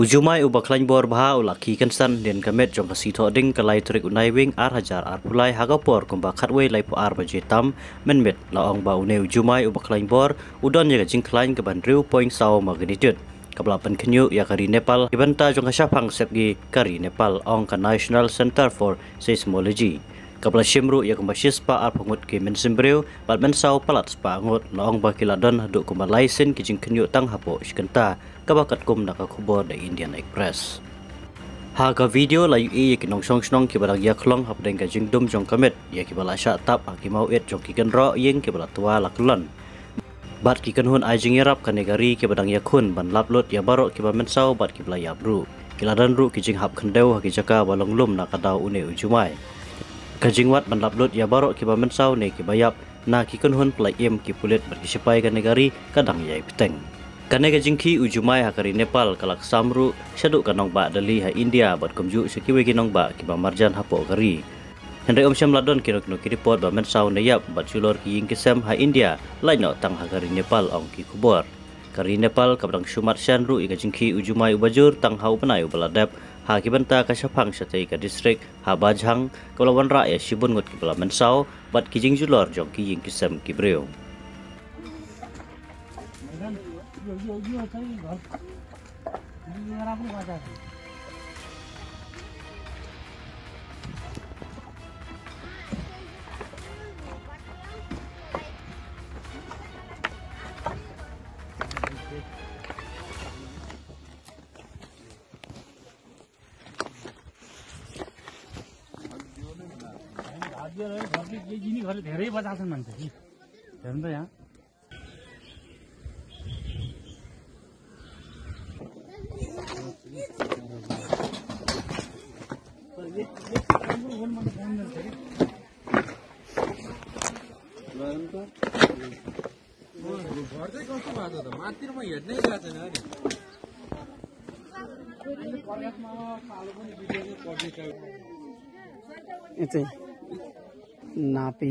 Ujumai ubaklain bor baha ulaki kansan den kamet jong kasito ding kalai trik unai wing ar hajar ar pulai hagapor kumba khatwei lai po ar bajetam menmet laong ba une ujumai ubaklain bor udon yaga jingklain ke bandriu poing saw magnitude kablapan kenyu yakari Nepal ibanta jong kasyapang sepgi kari Nepal ong ka National Center for Seismology kabla shimru ya kumbashis pa ar pangut ke mensimbreu bat mensaw palat spa ngot laong ba kiladon duk kumba laisin kijing kenyu tang hapo shkenta kabakat kum nakakubor da Indian Express. Haga video layu e kinong song kibalang yaklong hapdeng ka jingdum jong kamit ya kibala sya tap hakimau et jong kikan ro yeng kibala tua laklon. Bat kikan hun ajing yarap ka negari kibadang yakun ban laplot ya barok kiba mensaw bat kibala yabru. Kiladan ru kijing hap kendeu hakijaka balong lum nakadaw une ujumai. Kajing wat ban laplot ya barok kiba mensaw ne kibayap na kikan hun pelai em kipulit berkisipai ka negari kadang yai peteng. Kanega jingki ujumai hakari Nepal kalak samru syaduk kanong ba dali ha India bat kumju sekiwe kinong ba kiba marjan hapo kari. Hendai om syam ladon kino kiripot ba mensaw nayap bat sulor ki ying kisem ha India lain no tang hakari Nepal ong ki kubor. Kari Nepal kabdang syumat syanru ika jingki ujumai ubajur tang hau penai ubaladep ha kibanta kasyapang satay ka distrik ha Bajhang kulawan ra ya shibun ngut kibala mensaw bat kijing julor jong ki ying kisem kibreu. धेरै बजाछन् मान्छे कि हेर्नु त यहाँ घर चाहिँ कस्तो भएको त माथिमा हेर्नै गएको छैन नि itu napi